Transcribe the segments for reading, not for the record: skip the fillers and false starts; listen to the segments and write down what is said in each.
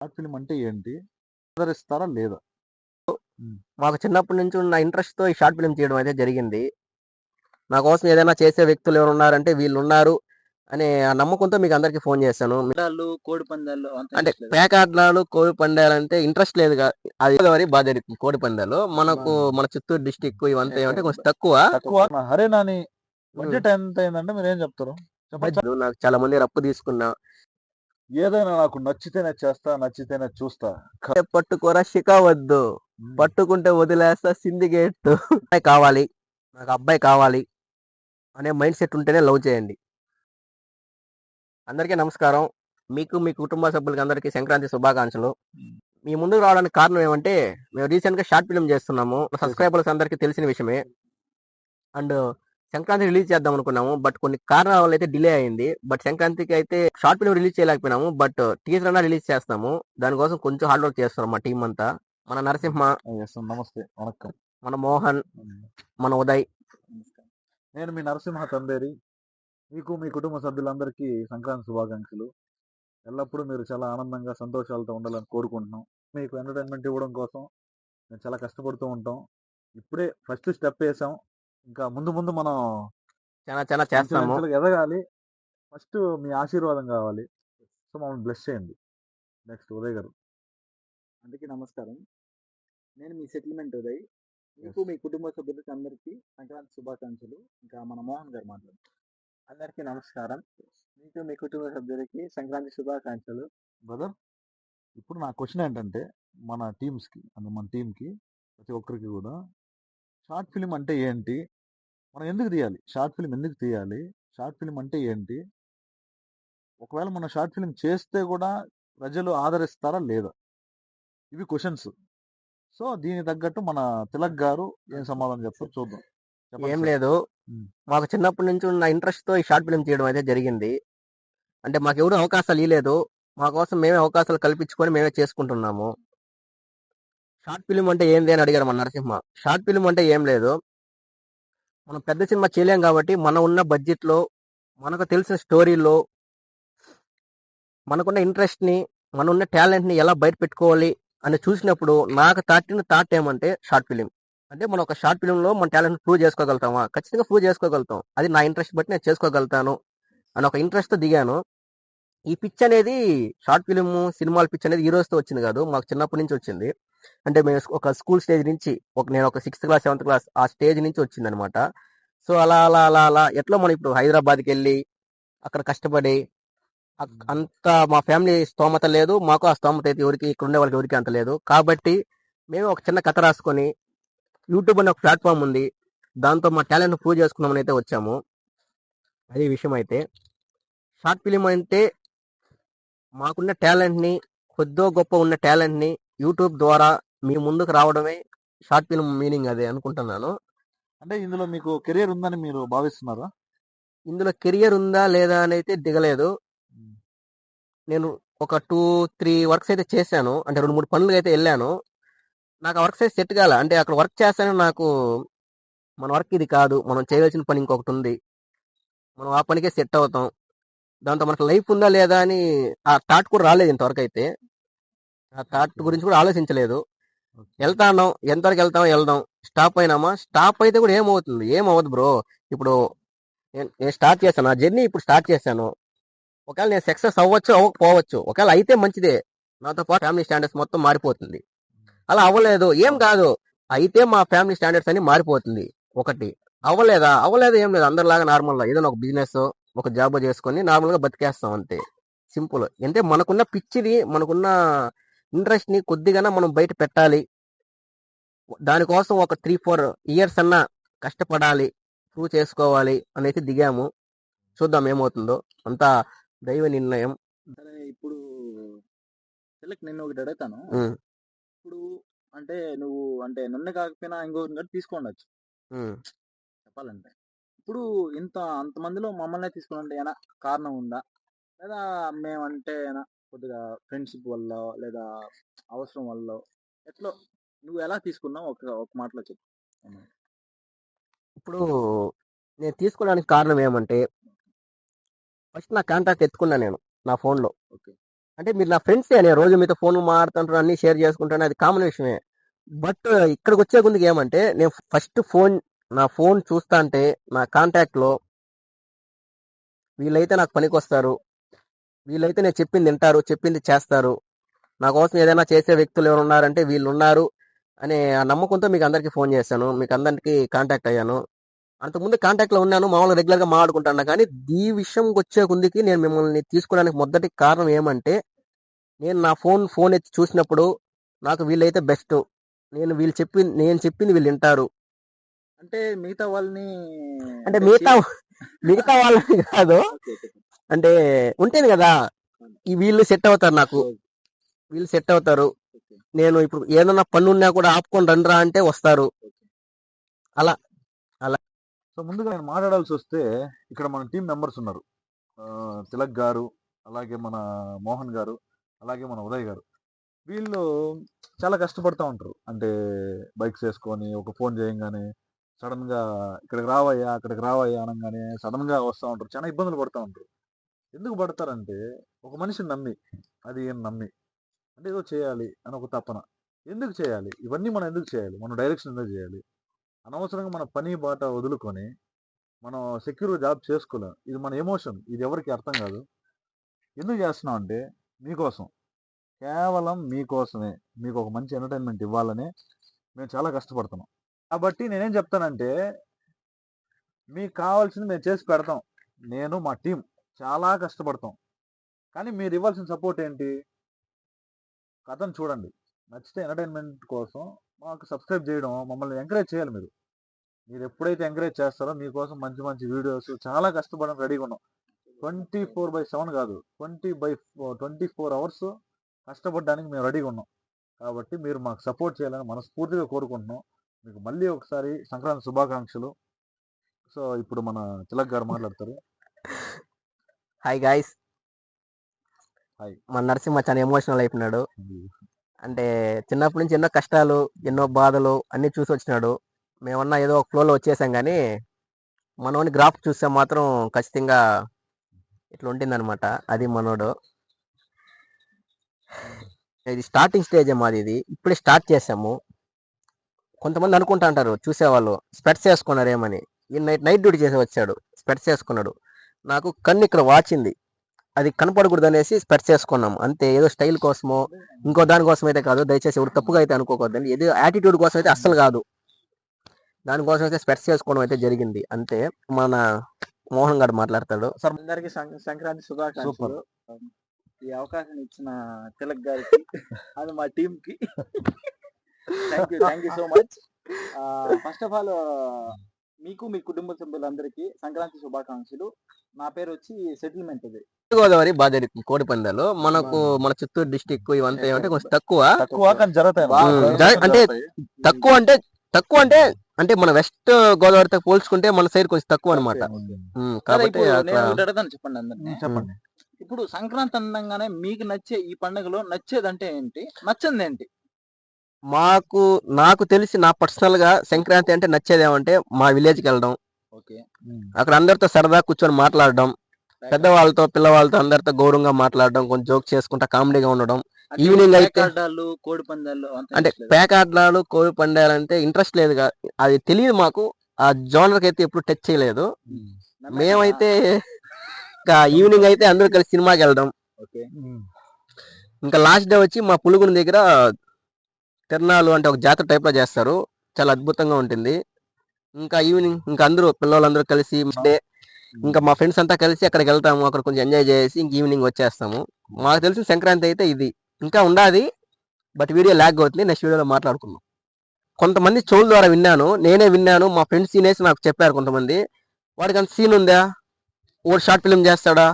Short film అంటే ఏంటి? ఆదరిస్తారా లేదా? హ్మ్. మాకు చిన్నప్పటి నుంచి ఉన్న ఇంట్రెస్ట్‌తో ఈ షార్ట్ ఫిల్మ్ చేయడం అయితే జరిగింది. నా కోసం ఏదైనా చేసే వ్యక్తులు ఎవరు ఉన్నారంటే వీళ్ళున్నారు అనే ఆ నమ్మకంతో మీకు అందరికీ ఫోన్ చేశాను. పందాలు, కోడి పందాలు అంత అంటే ఇంట్రెస్ట్ లేదా? పేకాటలు, కోడి పందాలంటే ఇంట్రెస్ట్ లేదు. అది గోదావరి బాగా జరుగుతుంది కోడి పందాలు. మనకు మన చిత్తూరు డిస్టిక్ ఇవంతా ఏమంటే కొంచెం తక్కువ. తక్కువ. హరే నాని ఉమ్. బడ్జెట్ ఎంత అయిందంటే మీరేం చెప్తారు? చెప్పండి. నాకు చాలా మంది అప్పు తీసుకున్నా. ఏదైనా నాకు నచ్చితేనే చేస్తా, నచ్చితేనే చూస్తా. పట్టుకోర శిఖవద్దు, పట్టుకుంటే వదిలేస్తా సిండికేట్. అబ్బాయి కావాలి, నాకు అబ్బాయి కావాలి అనే మైండ్ సెట్ ఉంటేనే లవ్ చేయండి. అందరికీ నమస్కారం. మీకు మీ కుటుంబ సభ్యులకి అందరికీ సంక్రాంతి శుభాకాంక్షలు. మీ ముందుకు రావడానికి కారణం ఏమంటే మేము రీసెంట్ గా షార్ట్ ఫిల్మ్ చేస్తున్నాము. సబ్స్క్రైబర్స్ అందరికీ తెలిసిన విషయమే. అండ్ సంక్రాంతి రిలీజ్ చేద్దాం అనుకున్నాము, బట్ కొన్ని కారణాల వల్ల అయితే డిలే అయింది. బట్ సంక్రాంతికి అయితే షార్ట్ ఫిల్మ్ రిలీజ్ చేయలేకపోయినాము, బట్ టీజర్ అన్నా రిలీజ్ చేస్తాము. దానికోసం కొంచెం హార్డ్ వర్క్ చేస్తున్నాం మా టీం అంతా. మన నరసింహ, నమస్తే, వణక్కం. మన మోహన్, మన ఉదయ్. నేను మీ నరసింహ తందేరి. మీకు మీ కుటుంబ సభ్యులందరికీ సంక్రాంతి శుభాకాంక్షలు. ఎల్లప్పుడూ మీరు చాలా ఆనందంగా సంతోషాలతో ఉండాలని కోరుకుంటున్నాం. మీకు ఎంటర్టైన్మెంట్ ఇవ్వడం కోసం మేము చాలా కష్టపడుతూ ఉంటాం. ఇప్పుడే ఫస్ట్ స్టెప్ వేసాం. ఇంకా ముందు ముందు మనం చాలా చాలా చేస్తాము. అంచెలంచెలుగా ఎదగాలి. ఫస్ట్ మీ ఆశీర్వాదం కావాలి. సో మమ్మల్ని బ్లెస్ చేయండి. నెక్స్ట్ ఉదయ్ గారు. అందరికీ నమస్కారం. నేను మీ సెటిల్మెంట్ ఉదయ్. మీకు మీ కుటుంబ సభ్యులకి అందరికీ సంక్రాంతి శుభాకాంక్షలు. ఇంకా మన మోహన్ గారు మాట్లాడు. అందరికీ నమస్కారం. మీకు మీ కుటుంబ సభ్యులకి సంక్రాంతి శుభాకాంక్షలు. బ్రదర్, ఇప్పుడు నా క్వశ్చన్ ఏంటంటే మన టీమ్స్కి, అంటే మన టీంకి ప్రతి ఒక్కరికి కూడా షార్ట్ ఫిలిం అంటే ఏంటి, మనం ఎందుకు తీయాలి, షార్ట్ ఫిలిం ఎందుకు తీయాలి, షార్ట్ ఫిలిం అంటే ఏంటి, ఒకవేళ మనం షార్ట్ ఫిలిం చేస్తే కూడా ప్రజలు ఆదరిస్తారా లేదా, ఇవి క్వశ్చన్స్. సో దీనికి తగ్గట్టు మన తిలక్ గారు ఏం సమాధానం చెప్తారు చూద్దాం. ఏం లేదు, మాకు చిన్నప్పటి నుంచి ఉన్న ఇంట్రెస్ట్ తో ఈ షార్ట్ ఫిల్మ్ చేయడం అయితే జరిగింది. అంటే మాకు ఎవరు అవకాశాలు ఇవ్వలేదు, మా కోసం మేమే అవకాశాలు కల్పించుకొని మేమే చేసుకుంటున్నాము. షార్ట్ ఫిల్మ్ అంటే ఏంది అని అడిగారు మన నరసింహ. షార్ట్ ఫిల్మ్ అంటే ఏం లేదు, మనం పెద్ద సినిమా చేయలేం కాబట్టి మన ఉన్న బడ్జెట్ లో, మనకు తెలిసిన స్టోరీలో, మనకున్న ఇంట్రెస్ట్ ని, మన ఉన్న టాలెంట్ ని ఎలా బయట పెట్టుకోవాలి అని చూసినప్పుడు నాకు తట్టిన థాట్ ఏమంటే షార్ట్ ఫిలిం. అంటే మనం ఒక షార్ట్ ఫిలిం లో మన టాలెంట్ ప్రూవ్ చేసుకోగలుగుతామా? ఖచ్చితంగా ప్రూవ్ చేసుకోగలుగుతాం. అది నా ఇంట్రెస్ట్ బట్టి నేను చేసుకోగలుగుతాను అని ఒక ఇంట్రెస్ట్ తో దిగాను. ఈ పిచ్ అనేది, షార్ట్ ఫిలిం సినిమాల పిచ్ అనేది ఈ రోజుతో వచ్చింది కాదు, మాకు చిన్నప్పటి నుంచి వచ్చింది. అంటే మేము ఒక స్కూల్ స్టేజ్ నుంచి, నేను ఒక 6th క్లాస్ 7th క్లాస్ ఆ స్టేజ్ నుంచి వచ్చింది అనమాట. సో అలా అలా అలా అలా ఎట్లా మనం ఇప్పుడు హైదరాబాద్కి వెళ్ళి అక్కడ కష్టపడి, అంత మా ఫ్యామిలీ స్తోమత లేదు, మాకు ఆ స్తోమత అయితే ఎవరికి, ఇక్కడ ఉండే వాళ్ళకి ఎవరికి అంత లేదు. కాబట్టి మేము ఒక చిన్న కథ రాసుకొని, యూట్యూబ్ అనే ఒక ప్లాట్ఫామ్ ఉంది, దాంతో మా టాలెంట్ ప్రూవ్ చేసుకుందామని అయితే వచ్చాము. అది విషయం. అయితే షార్ట్ ఫిలిం అంటే మాకున్న టాలెంట్ ని, కొద్దో గొప్ప ఉన్న టాలెంట్ ని యూట్యూబ్ ద్వారా మీ ముందుకు రావడమే షార్ట్ ఫిల్మ్ మీనింగ్, అదే అనుకుంటున్నాను. అంటే ఇందులో మీకు కెరియర్ ఉందని మీరు భావిస్తున్నారా? ఇందులో కెరియర్ ఉందా లేదా అని అయితే దిగలేదు. నేను ఒక 2-3 వర్క్స్ అయితే చేశాను, అంటే 2-3 పనులు అయితే వెళ్ళాను. నాకు ఆ వర్క్స్ అయితే సెట్ కాల. అంటే అక్కడ వర్క్ చేస్తాను, నాకు మన వర్క్ ఇది కాదు, మనం చేయవలసిన పని ఇంకొకటి ఉంది, మనం ఆ పనికే సెట్ అవుతాం, దాంతో మనకు లైఫ్ ఉందా లేదా అని ఆ థాట్ కూడా రాలేదు ఇంతవరకు అయితే. ఆ థాట్ గురించి కూడా ఆలోచించలేదు. వెళ్తాను, ఎంతవరకు వెళ్దాం, స్టాప్ అయినామా, స్టాప్ అయితే కూడా ఏమవుతుంది, ఏమవుతుంది బ్రో. ఇప్పుడు నేను స్టార్ట్ చేశాను నా జర్నీ, ఇప్పుడు స్టార్ట్ చేశాను. ఒకవేళ నేను సక్సెస్ అవ్వచ్చు, అవ్వకపోవచ్చు. ఒకవేళ అయితే మంచిదే, నాతో పాటు ఫ్యామిలీ స్టాండర్డ్స్ మొత్తం మారిపోతుంది. అలా అవ్వలేదు, ఏం కాదు, అయితే మా ఫ్యామిలీ స్టాండర్డ్స్ అన్ని మారిపోతుంది. ఒకటి అవ్వలేదు ఏం లేదు, అందరిలాగా నార్మల్గా ఏదైనా ఒక బిజినెస్, ఒక జాబ్ చేసుకొని నార్మల్ గా బతికేస్తాం అంతే, సింపుల్. అంటే మనకున్న పిచ్చిని, మనకున్న ఇంట్రెస్ట్ ని కొద్దిగా మనం బయట పెట్టాలి. దానికోసం ఒక 3-4 ఇయర్స్ అన్నా కష్టపడాలి, ప్రూవ్ చేసుకోవాలి అనేది దిగాము. చూద్దాం ఏమవుతుందో, అంతా దైవ నిర్ణయం. సరే, ఇప్పుడు తిలక్ నిన్ను ఒకటి అడుగుతాను. ఇప్పుడు అంటే నువ్వు అంటే నన్ను కాకపోయినా ఇంకొకరిని తీసుకోండొచ్చు చెప్పాలంటే. ఇప్పుడు అంతమందిలో మమ్మల్ని తీసుకోవాలంటే ఏమైనా కారణం ఉందా, లేదా మేమంటే కొద్దిగా ఫ్రెండ్షిప్ వల్ల లేదా అవసరం వల్ల, ఎట్లా నువ్వు ఎలా తీసుకున్నావు ఒక మాటలో చెప్పు. ఇప్పుడు నేను తీసుకోవడానికి కారణం ఏమంటే, ఫస్ట్ నా కాంటాక్ట్ ఎత్తుకున్నా నేను నా ఫోన్లో. అంటే మీరు నా ఫ్రెండ్సే అని రోజు మీతో ఫోన్ మాట్లాడుతుంటారు, అన్ని షేర్ చేసుకుంటాను, అది కామన్ విషయమే. బట్ ఇక్కడికి వచ్చే ముందుకు ఏమంటే నేను ఫస్ట్ నా ఫోన్ చూస్తా అంటే నా కాంటాక్ట్ లో వీళ్ళైతే నాకు పనికి వస్తారు, వీళ్ళైతే నేను చెప్పింది వింటారు, చెప్పింది చేస్తారు, నా కోసం ఏదైనా చేసే వ్యక్తులు ఎవరు ఉన్నారంటే వీళ్ళు ఉన్నారు అనే ఆ నమ్మకంతో మీకు అందరికీ ఫోన్ చేశాను, మీకు అందరికీ కాంటాక్ట్ అయ్యాను. అంతకుముందు కాంటాక్ట్ లో ఉన్నాను, మామూలుగా రెగ్యులర్ గా మాట్లాడుకుంటాను. కానీ ఈ విషయం వచ్చే ముందుకి నేను మిమ్మల్ని తీసుకోవడానికి మొదటి కారణం ఏమంటే నేను నా ఫోన్ ఎత్తి చూసినప్పుడు నాకు వీళ్ళైతే బెస్ట్, నేను చెప్పింది వీళ్ళు వింటారు. అంటే మిగతా వాళ్ళని అంటే మిగతా వాళ్ళని కాదు, అంటే ఉంటుంది కదా, ఈ వీళ్ళు సెట్ అవుతారు, నాకు వీళ్ళు సెట్ అవుతారు. నేను ఇప్పుడు ఏదన్నా పనున్నా కూడా ఆపుకొని రండిరా అంటే వస్తారు. అలా సో ముందుగా నేను మాట్లాడాల్సి వస్తే ఇక్కడ మన టీం మెంబర్స్ ఉన్నారు. తిలక్ గారు, అలాగే మన మోహన్ గారు, అలాగే మన ఉదయ్ గారు. వీళ్ళు చాలా కష్టపడతా ఉంటారు. అంటే బైక్స్ వేసుకొని ఒక ఫోన్ చేయంగానే సడన్ గా ఇక్కడికి రావయ్యా అక్కడికి రావయ్యా అనగానే సడన్ గా వస్తూ ఉంటారు. చాలా ఇబ్బందులు పడుతూ ఉంటారు. ఎందుకు పడతారంటే ఒక మనిషిని నమ్మి, అది ఈయన నమ్మి, అంటే ఏదో చేయాలి అని ఒక తపన. ఎందుకు చేయాలి ఇవన్నీ? మనం ఎందుకు చేయాలి? మనం డైరెక్షన్ ఎందుకు చేయాలి? అనవసరంగా మన పని బాట వదులుకొని మనం సెక్యూర్ జాబ్ చేసుకోలేం. ఇది మన ఎమోషన్, ఇది ఎవరికి అర్థం కాదు. ఎందుకు చేస్తున్నాం అంటే మీకోసం, కేవలం మీకోసమే, మీకు ఒక మంచి ఎంటర్టైన్మెంట్ ఇవ్వాలని మేము చాలా కష్టపడుతున్నాం. కాబట్టి నేనేం చెప్తానంటే మీకు కావాల్సింది మేము చేసి పెడతాం. నేను మా టీం చాలా కష్టపడతాం. కానీ మీరు ఇవ్వాల్సిన సపోర్ట్ ఏంటి? కథను చూడండి, నచ్చితే ఎంటర్టైన్మెంట్ కోసం మాకు సబ్స్క్రైబ్ చేయడం, మమ్మల్ని ఎంకరేజ్ చేయాలి. మీరు ఎప్పుడైతే ఎంకరేజ్ చేస్తారో మీకోసం మంచి మంచి వీడియోస్ చాలా కష్టపడడం రెడీగా ఉన్నాం. 24/7 కాదు, 24 hours కష్టపడడానికి మేము రెడీగా ఉన్నాం. కాబట్టి మీరు మాకు సపోర్ట్ చేయాలని మనస్ఫూర్తిగా కోరుకుంటున్నాం. మీకు మళ్ళీ ఒకసారి సంక్రాంతి శుభాకాంక్షలు. సో ఇప్పుడు మన తిలక్ గారు మాట్లాడతారు. Hi guys. హాయ్. మన నరసింహ చాలా ఎమోషనల్ అయిపోయినాడు. అంటే చిన్నప్పటి నుంచి ఎన్నో కష్టాలు, ఎన్నో బాధలు అన్ని చూసి వచ్చినాడు. మేమన్నా ఏదో ఒక ఫ్లోలో వచ్చేసాం, కానీ మనోని గ్రాఫ్ చూస్తే మాత్రం ఖచ్చితంగా ఇట్లా ఉంటుందన్నమాట. అది మనోడు. ఇది స్టార్టింగ్ స్టేజ్ మాది, ఇది ఇప్పుడే స్టార్ట్ చేసాము. కొంతమంది అనుకుంటా అంటారు చూసేవాళ్ళు, స్పెట్స్ వేసుకున్నారు ఏమని. ఈ నైట్ డ్యూటీ చేసి వచ్చాడు, స్పెట్స్ వేసుకున్నాడు. నాకు కన్ను ఇక్కడ వాచింది, అది కనపడకూడదు అనేసి స్పెట్స్ వేసుకున్నాం అంతే. ఏదో స్టైల్ కోసమో ఇంకో దానికోసం అయితే కాదు, దయచేసి ఎవరు తప్పుగా అయితే అనుకోకూడదండి. ఏదో యాటిట్యూడ్ కోసం అయితే అస్సలు కాదు, దానికోసం అయితే స్పెట్స్ చేసుకోవడం అయితే జరిగింది అంతే. మన మోహన్ గారు మాట్లాడతాడు. సార్ అందరికి సంక్రాంతి శుభాకాంక్షలు. ఈ అవకాశం ఇచ్చిన తిలక్ గారికి అది మా టీమ్ కి thank you so much. First of all మీకు మీ కుటుంబ సభ్యులందరికీ సంక్రాంతి శుభాకాంక్షలు. నా పేరు వచ్చి సెటిల్మెంట్. ఇది గోదావరి బాగా జరుగుతుంది కోడి పందాలు. మన చిత్తూరు డిస్టిక్ ఇవంతా ఏమంటే కొంచెం తక్కువ కానీ జరుగుతాయి. అంటే తక్కువ అంటే మన వెస్ట్ గోదావరితో పోల్చుకుంటే మన సైడ్ కొంచెం తక్కువ అనమాట. కాబట్టి చెప్పండి అందరినీ. ఇప్పుడు సంక్రాంతి అనగానే మీకు నచ్చే ఈ పండుగలో నచ్చేదంటే ఏంటి, నచ్చంది ఏంటి? నాకు తెలిసి నా పర్సనల్ గా సంక్రాంతి అంటే నచ్చేది ఏమంటే మా విలేజ్కి వెళ్ళడం, అక్కడ అందరితో సరదా కూర్చొని మాట్లాడడం, పెద్దవాళ్ళతో పిల్లవాళ్ళతో అందరితో గౌరవంగా మాట్లాడడం, కొంచెం జోక్ చేసుకుంటా కామెడీగా ఉండడం. ఈవినింగ్ అయితే కోడి పందాలు అంటే పేకాటలు కోడి పందాలు అంటే ఇంట్రెస్ట్ లేదు, అది తెలియదు మాకు. ఆ జోనర్కి అయితే ఎప్పుడు టచ్ చేయలేదు. మేమైతే ఇంకా ఈవినింగ్ అయితే అందరూ కలిసి సినిమాకి వెళ్ళడం. ఇంకా లాస్ట్ డే వచ్చి మా పులుగుని దగ్గర తిరణాలు అంటే ఒక జాతర టైప్ లో చేస్తారు, చాలా అద్భుతంగా ఉంటుంది. ఇంకా ఈవినింగ్ ఇంకా పిల్లలందరూ కలిసి డే ఇంకా మా ఫ్రెండ్స్ అంతా కలిసి అక్కడికి వెళ్తాము, అక్కడ కొంచెం ఎంజాయ్ చేసి ఇంక ఈవినింగ్ వచ్చేస్తాము. మాకు తెలిసిన సంక్రాంతి అయితే ఇది. ఇంకా ఉండాది, బట్ వీడియో ల్యాగ్ అవుతుంది, నెక్స్ట్ వీడియోలో మాట్లాడుకుందాం. కొంతమంది చెవుల ద్వారా విన్నాను, నేనే విన్నాను, మా ఫ్రెండ్స్ సీనేసి నాకు చెప్పారు కొంతమంది. వాడికి అంత సీన్ ఉందా, వాడు షార్ట్ ఫిల్మ్ చేస్తాడా,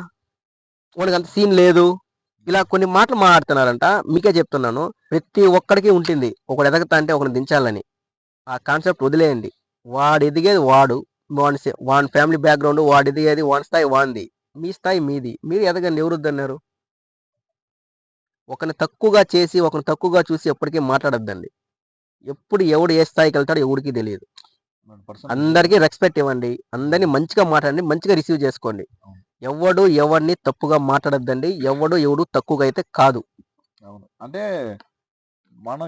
వాడికి అంత సీన్ లేదు, ఇలా కొన్ని మాటలు మాట్లాడుతున్నారంట. మీకే చెప్తున్నాను, ప్రతి ఒక్కడికి ఉంటుంది ఒకడు ఎదగతా అంటే ఒకరిని దించాలని. ఆ కాన్సెప్ట్ వదిలేయండి. వాడు ఎదిగేది వాడి ఫ్యామిలీ బ్యాక్గ్రౌండ్, వాడు ఎదిగేది వాడి స్థాయి వాంది, మీ స్థాయి మీది. మీరు ఎదగండి, ఎవరు వద్దన్నారు? ఒకరిని తక్కువగా చేసి ఒకరిని తక్కువగా చూసి ఎప్పటికీ మాట్లాడొద్దండి. ఎప్పుడు ఎవడు ఏ స్థాయికి వెళ్తాడో ఎవరికి తెలియదు. అందరికీ రెస్పెక్ట్ ఇవ్వండి, అందరినీ మంచిగా మాట్లాడండి, మంచిగా రిసీవ్ చేసుకోండి. ఎవడు ఎవరిని తప్పుగా మాట్లాడద్దండి. ఎవడు తక్కువగా అయితే కాదు. అవును. అంటే మనం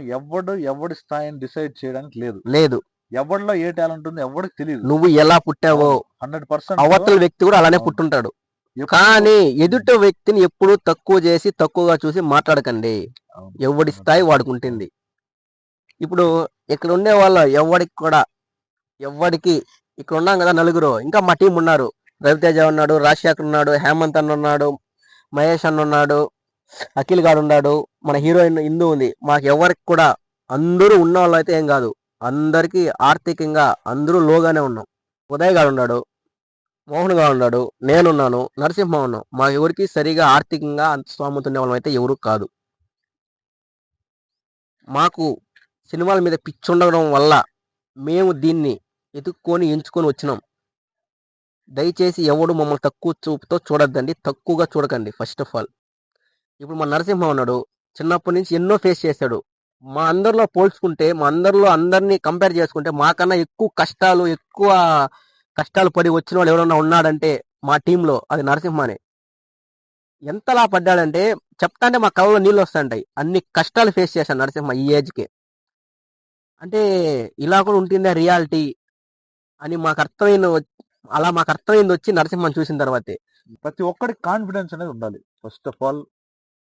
ఎవడి స్థాయిని డిసైడ్ చేయడానికి లేదు. లేదు. ఎవడిలో ఏ టాలెంట్ ఉందో ఎవడికి తెలియదు. నువ్వు ఎలా పుట్టావో 100% అవతల వ్యక్తి కూడా అలానే పుట్టుంటాడు. కానీ ఎదుట వ్యక్తిని ఎప్పుడు తక్కువ చేసి తక్కువగా చూసి మాట్లాడకండి. ఎవడి స్థాయి వాడికి ఉంటుంది. ఇప్పుడు ఇక్కడ ఉండే వాళ్ళ ఎవడికి ఇక్కడ ఉన్నాం కదా నలుగురు, ఇంకా మా టీం ఉన్నారు. రవితేజ ఉన్నాడు, రాజశేఖర్ ఉన్నాడు, హేమంత్ అన్న ఉన్నాడు, మహేష్ అన్న ఉన్నాడు, అఖిల్ గాడు ఉన్నాడు, మన హీరోయిన్ ఇందు ఉంది. మాకు ఎవరికి కూడా అందరూ ఉన్న వాళ్ళు అయితే ఏం కాదు. అందరికీ ఆర్థికంగా అందరూ లోగానే ఉన్నాం. ఉదయ్ గాడు ఉన్నాడు, మోహన్ గాడు ఉన్నాడు, నేనున్నాను, నరసింహ ఉన్నాం. మాకు ఎవరికి సరిగా ఆర్థికంగా అంత స్తోమత ఉండే వాళ్ళం అయితే ఎవరు కాదు. మాకు సినిమాల మీద పిచ్చి ఉండడం వల్ల మేము దీన్ని ఎత్తుక్కొని ఎంచుకొని వచ్చినాం. దయచేసి ఎవడు మమ్మల్ని తక్కువ చూపుతో చూడొద్దండి, తక్కువగా చూడకండి. ఫస్ట్ ఆఫ్ ఆల్ ఇప్పుడు మా నరసింహ ఉన్నాడు, చిన్నప్పటి నుంచి ఎన్నో ఫేస్ చేశాడు. మా అందరిలో పోల్చుకుంటే, మా అందరినీ కంపేర్ చేసుకుంటే మాకన్నా ఎక్కువ కష్టాలు పడి వచ్చిన వాడు ఎవరన్నా ఉన్నాడంటే మా టీంలో అది నరసింహనే. ఎంతలా పడ్డాడంటే చెప్తాంటే మా కళ్ళలో నీళ్ళు వస్తుంటాయి. అన్ని కష్టాలు ఫేస్ చేశాను నరసింహ ఈ ఏజ్కి. అంటే ఇలా కూడా ఉంటుందా రియాలిటీ అని మాకు అర్థమైంది వచ్చి నరసింహని చూసిన తర్వాతే. ప్రతి ఒక్కడికి కాన్ఫిడెన్స్ అనేది ఉండాలి. ఫస్ట్ ఆఫ్ ఆల్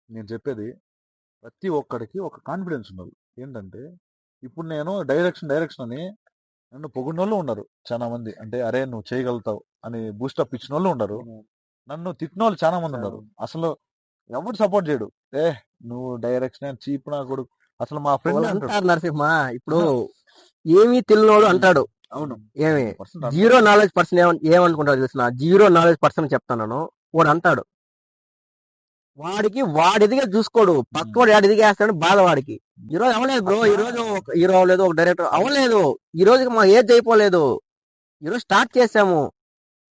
నేను చెప్పేది, ప్రతి ఒక్కడికి ఒక కాన్ఫిడెన్స్ ఉండాలి. ఏంటంటే ఇప్పుడు నేను డైరెక్షన్ అని నన్ను పొగిడినోళ్ళు ఉన్నారు చాలా మంది. అంటే అరే నువ్వు చేయగలుగుతావు అని బూస్టప్ ఇచ్చిన వాళ్ళు ఉన్నారు. నన్ను తిట్టిన వాళ్ళు చాలా మంది ఉన్నారు. అసలు ఎవరు సపోర్ట్ చేయడు. నువ్వు డైరెక్షన్ చీప్ నా కొడుకు. అసలు మా ఫ్రెండ్ అంటారు నరసింహ ఇప్పుడు ఏమీ తెలియనోడు అంటాడు. అవును. ఏమి 0 నాలెడ్జ్ పర్సన్ ఏమనుకుంటాడు తెలిసిన, 0 నాలెడ్జ్ పర్సన్ చెప్తాను వాడు అంటాడు. వాడిదిగా చూసుకోడు, పక్కవాడు ఎదిగా వేస్తాడు బాధ వాడికి. ఈ రోజు అవ్వలేదు బ్రో, ఈ రోజు ఒక హీరో అవ్వలేదు, ఒక డైరెక్టర్ అవ్వలేదు, ఈ రోజుకి మా ఏజ్ అయిపోలేదు. ఈ రోజు స్టార్ట్ చేసాము,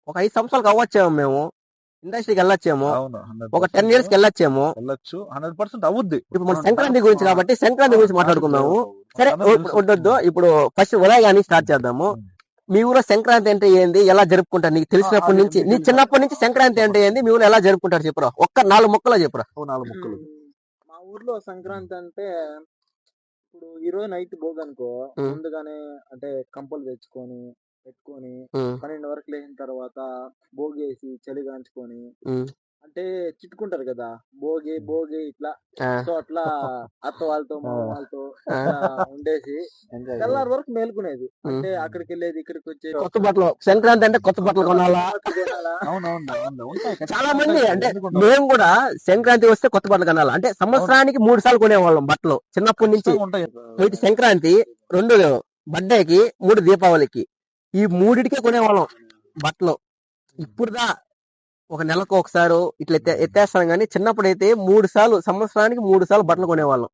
ఒక 5 సంవత్సరాలకు అవ్వచ్చేమో, మేము ఇండస్ట్రీకి వెళ్ళొచ్చేమో, ఒక 10 years కి వెళ్ళొచ్చేమో, 100% అవుద్ది. ఇప్పుడు మన సంక్రాంతి గురించి కాబట్టి సంక్రాంతి గురించి మాట్లాడుకుందాము. సరే వద్దొద్దు, ఇప్పుడు ఫస్ట్ ఉదయ్ గాని స్టార్ట్ చేద్దాము. మీ ఊళ్ళో సంక్రాంతి అంటే ఏంది, ఎలా జరుపుకుంటారు? నీకు తెలిసినప్పటి నుంచి, నీ చిన్నప్పటి నుంచి సంక్రాంతి అంటే ఏంది, మీ ఊళ్ళో ఎలా జరుపుకుంటారు చెప్పురా, ఒక్క 4 ముక్కలో చెప్పురా. 4 ముక్కలు. మా ఊర్లో సంక్రాంతి అంటే ఇప్పుడు ఈ రోజు నైట్ భోగి అనుకో, ముందుగానే అంటే కంపలు తెచ్చుకొని పెట్టుకొని 12 వరకు లేచిన తర్వాత భోగి వేసి చలి కాంచుకొని అంటే చిట్టుకుంటారు కదా భోగి ఇట్లా. సో అట్లా అత్త వాళ్ళతో మామ వాళ్ళతో ఉండేసి తెల్లారి వరకు మేలుకునేది. అంటే అక్కడికి వెళ్ళేది, ఇక్కడికి వచ్చేది. కొత్త బట్టలు, సంక్రాంతి అంటే కొత్త బట్టలు కొనాలా. చాలా మంది అంటే మేము కూడా సంక్రాంతి వస్తే కొత్త బట్టలు కొనాలి అంటే సంవత్సరానికి 3 సార్లు కొనేవాళ్ళం బట్టలు చిన్నప్పటి నుంచి. ఒకటి సంక్రాంతి, 2 బర్త్డేకి, 3 దీపావళికి. ఈ 3టికే కొనేవాళ్ళం బట్టలు. ఇప్పుడుదా ఒక నెలకు ఒకసారి ఇట్లా ఎత్తేస్తాం కానీ చిన్నప్పుడు అయితే 3 సార్లు, సంవత్సరానికి 3 సార్లు బట్టలు కొనేవాళ్ళం.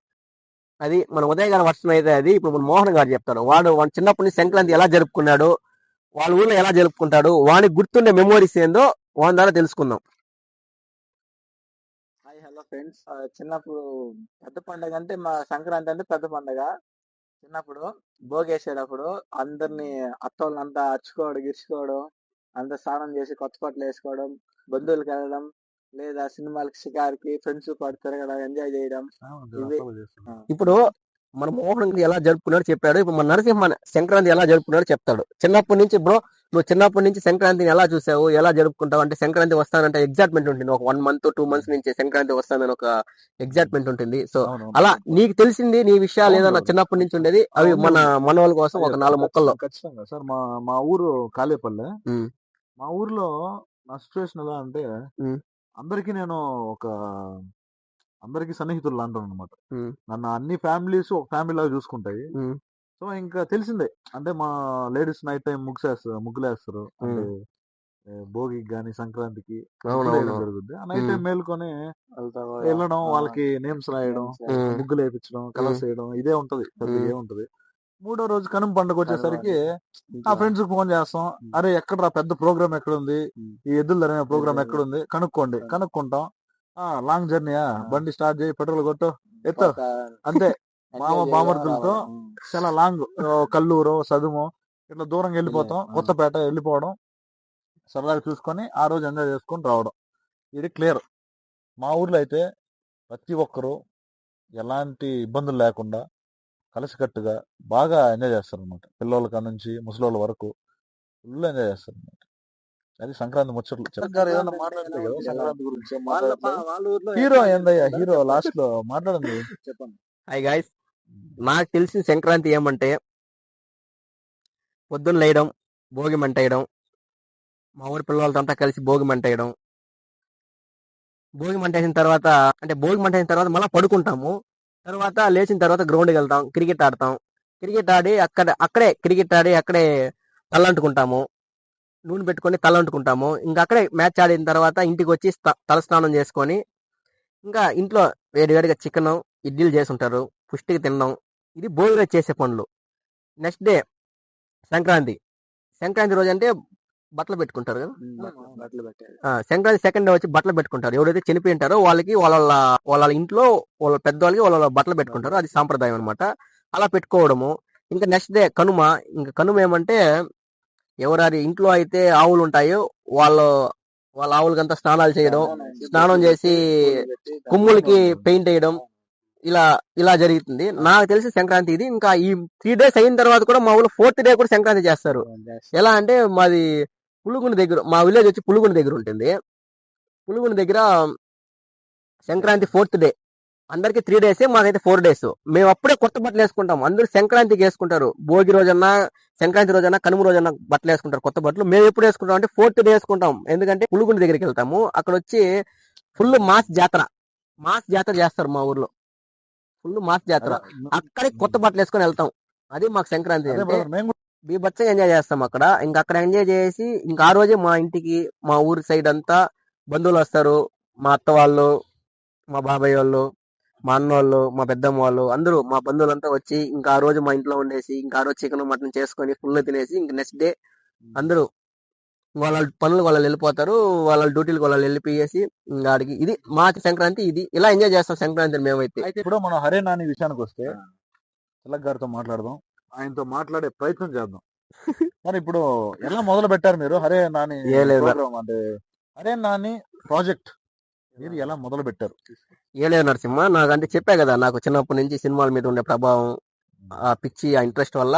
అది మన ఉదయ్ గారి వర్షం అయితే అది. ఇప్పుడు మన మోహన్ గారు చెప్తారు, వాడు చిన్నప్పటి నుంచి సంక్రాంతి ఎలా జరుపుకున్నాడు, వాళ్ళ ఊళ్ళో ఎలా జరుపుకుంటాడు, వానికి గుర్తుండే మెమోరీస్ ఏందో వాని ద్వారా తెలుసుకుందాం. Hi hello friends. చిన్నప్పుడు పెద్ద పండగ అంటే మా సంక్రాంతి అంటే పెద్ద పండగ. చిన్నప్పుడు భోగేసేటప్పుడు అందరినీ అత్తోళ్ళంతా అరుచుకోవడం, గిరుచుకోవడం, అంతా స్నానం చేసి కొత్త బట్టలు వేసుకోవడం, బంధువులకు వెళ్ళడం, లేదా సినిమాలకి, షికార్కి, ఫ్రెండ్స్ పాటు తిరగడం, ఎంజాయ్ చేయడం. ఇప్పుడు మన మోహన్ ఎలా జరుపుకున్నాడు చెప్పాడు. ఇప్పుడు మన నరసింహ సంక్రాంతి ఎలా జరుపుకున్నాడు చెప్తాడు. చిన్నప్పటి నుంచి బ్రో, నువ్వు చిన్నప్పటి నుంచి సంక్రాంతిని ఎలా చూసావు, ఎలా జరుపుకుంటావు అంటే, సంక్రాంతి వస్తానంటే ఎగ్జైట్మెంట్ ఉంటుంది. ఒక 1 month 2 months నుంచి సంక్రాంతి వస్తానని ఒక ఎగ్జైట్మెంట్ ఉంటుంది. సో అలా నీకు తెలిసింది, నీ విషయాలు ఏదైనా చిన్నప్పటి నుంచి ఉండేది అవి మన వాళ్ళ కోసం ఒక 4 ముక్కల్లో. ఖచ్చితంగా సార్. మా ఊరు కాలేపల్లె. మా ఊర్లో నా సిచ్యువేషన్ ఎలా అంటే, అందరికి నేను అందరికి సన్నిహితులు అంటాను అనమాట. నన్ను అన్ని ఫ్యామిలీస్ ఒక ఫ్యామిలీ లాగా చూసుకుంటాయి. సో ఇంకా తెలిసిందే, అంటే మా లేడీస్ నైట్ టైం ముగ్గులేస్తారు. అంటే భోగికి గాని సంక్రాంతికి జరుగుద్ది. ఆ నైట్ టైం మేలుకొని వెళ్ళడం, వాళ్ళకి నేమ్స్ రాయడం, ముగ్గులు వేయించడం, కలర్స్ వేయడం, ఇదే ఉంటది. ఏముంటది. 3వ రోజు కనుమ పండుగ వచ్చేసరికి ఆ ఫ్రెండ్స్ ఫోన్ చేస్తాం, అరే ఎక్కడ పెద్ద ప్రోగ్రామ్ ఎక్కడుంది, ఈ ఎద్దులు ధర ప్రోగ్రామ్ ఎక్కడుంది కనుక్కుంటాం. లాంగ్ జర్నీయా, బండి స్టార్ట్ చేయి, పెట్రోల్ కొట్టు, ఎత్తు, అంతే. బామర్దులతో చాలా లాంగ్, కల్లూరు, సదుము ఇట్లా దూరంగా వెళ్ళిపోతాం. కొత్తపేట వెళ్ళిపోవడం. సరదాగా చూసుకొని ఆ రోజు ఎంజాయ్ చేసుకొని రావడం, ఇది క్లియర్. మా ఊర్లో అయితే ప్రతి ఒక్కరూ ఎలాంటి ఇబ్బందులు లేకుండా కలిసికట్టుగా బాగా ఎంజాయ్ చేస్తారు అనమాట. పిల్లల కాడ నుంచి ముసలోళ్ళ వరకు ఫుల్ ఎంజాయ్ చేస్తారు అనమాట. అది సంక్రాంతి ముచ్చట్లు. గారు ఏదైనా మాట్లాడితే కదా సంక్రాంతి గురించి ఏం మాట్లాడట్లేదు. వాళ్ళ ఊర్లో హీరో ఎట్లా ఏందయ్యా జరుపుకుంటారో హీరో చెప్పండి. లాస్ట్ లో మాట్లాడండి. చెప్పండి. హాయ్ గాయస్, నాకు తెలిసిన సంక్రాంతి ఏమంటే పొద్దున్న లేయడం, భోగి మంట వేయడం, మా ఊరి పిల్లలతో అంతా కలిసి భోగి మంట వేయడం. భోగి మంట వేసిన తర్వాత అంటే భోగి మంట వేసిన తర్వాత మళ్ళీ పడుకుంటాము. తర్వాత లేచిన తర్వాత గ్రౌండ్కి వెళ్తాం, క్రికెట్ ఆడతాం. క్రికెట్ ఆడి అక్కడే తలంటుకుంటాము, నూనె పెట్టుకొని తలంటుకుంటాము. ఇంకా అక్కడే మ్యాచ్ ఆడిన తర్వాత ఇంటికి వచ్చి తలస్నానం చేసుకొని ఇంకా ఇంట్లో వేడివేడిగా చికెన్ ఇడ్లీలు చేసి ఉంటారు, పుష్టిగా తినడం. ఇది భోగి రోజు చేసే పనులు. Next day Sankranti. సంక్రాంతి రోజు అంటే బట్టలు పెట్టుకుంటారు కదా. బట్టలు పెట్టారు. సంక్రాంతి సెకండ్ డే వచ్చి బట్టలు పెట్టుకుంటారు. ఎవరైతే చనిపోయి ఉంటారో వాళ్ళకి వాళ్ళ వాళ్ళ ఇంట్లో వాళ్ళ పెద్దవాళ్ళకి వాళ్ళ బట్టలు పెట్టుకుంటారు. అది సాంప్రదాయం అనమాట. అలా పెట్టుకోవడము. ఇంకా నెక్స్ట్ డే కనుమ. ఇంకా కనుమ ఏమంటే ఎవరి ఇంట్లో అయితే ఆవులు ఉంటాయో వాళ్ళ ఆవులకంతా స్నానాలు చేయడం, స్నానం చేసి కొమ్ములకి పెయింట్ వేయడం, ఇలా జరుగుతుంది. నాకు తెలిసి సంక్రాంతి ఇది. ఇంకా ఈ 3 days అయిన తర్వాత కూడా మా ఊళ్ళో 4th డే కూడా సంక్రాంతి చేస్తారు. ఎలా అంటే మాది పులుగుని దగ్గర, మా విలేజ్ వచ్చి పులుగుని దగ్గర ఉంటుంది. పులుగుని దగ్గర సంక్రాంతి 4th డే. అందరికి 3 days, మాకైతే 4 days. మేము అప్పుడే కొత్త బట్టలు వేసుకుంటాం. అందరూ సంక్రాంతికి వేసుకుంటారు. భోగి రోజన్నా, సంక్రాంతి రోజన్నా, కనుమ రోజన్నా బట్టలు వేసుకుంటారు కొత్త బట్టలు. మేము ఎప్పుడు వేసుకుంటాం అంటే 4th డే వేసుకుంటాం. ఎందుకంటే పులుగుని దగ్గరికి వెళ్తాము. అక్కడ వచ్చి ఫుల్ మాస్ జాతర చేస్తారు మా ఊర్లో. ఫుల్ మాస్ జాతర. అక్కడే కొత్త బట్టలు వేసుకొని వెళ్తాం. అది మాకు సంక్రాంతి అదే అంటే. brother, మేము కూడా బీభత్సంగా ఎంజాయ్ చేస్తాం అక్కడ. ఇంకా అక్కడ ఎంజాయ్ చేసి ఇంకా ఆ రోజే మా ఇంటికి, మా ఊరి సైడ్ అంతా బంధువులు వస్తారు. మా అత్త వాళ్ళు, మా బాబాయ్ వాళ్ళు, మా అన్న వాళ్ళు, మా పెద్దమ్మ వాళ్ళు, అందరూ మా బంధువులంతా వచ్చి ఇంకా ఆ రోజు మా ఇంట్లో ఉండేసి ఇంకా ఆ రోజు చికెన్ మటన్ చేసుకొని ఫుల్ తినేసి ఇంకా నెక్స్ట్ డే అందరూ వాళ్ళ పనులు వాళ్ళు వెళ్ళిపోతారు. వాళ్ళ డ్యూటీలకు వాళ్ళు వెళ్ళిపోయేసి ఇంకా ఆడికి. ఇది మా సంక్రాంతి. ఇది ఇలా ఎంజాయ్ చేస్తాం సంక్రాంతిని మేమైతే. అయితే ఇప్పుడు మనం హరే నాని విషయానికి వస్తే తిలక్ గారితో మాట్లాడదాం, ఆయనతో మాట్లాడే ప్రయత్నం చేద్దాం. మరి ఇప్పుడు ఎలా మొదలు పెట్టారు మీరు హరే నాని ఏ లేదు ప్రోగ్రామ్? అంటే హరే నాని ప్రాజెక్ట్ మీరు ఎలా మొదలు పెట్టారు? ఏలేదు నరసింహ, నాకంటే చెప్పా కదా, నాకు చిన్నప్పటి నుంచి సినిమాల మీద ఉండే ప్రభావం, ఆ పిచ్చి, ఆ ఇంట్రెస్ట్ వల్ల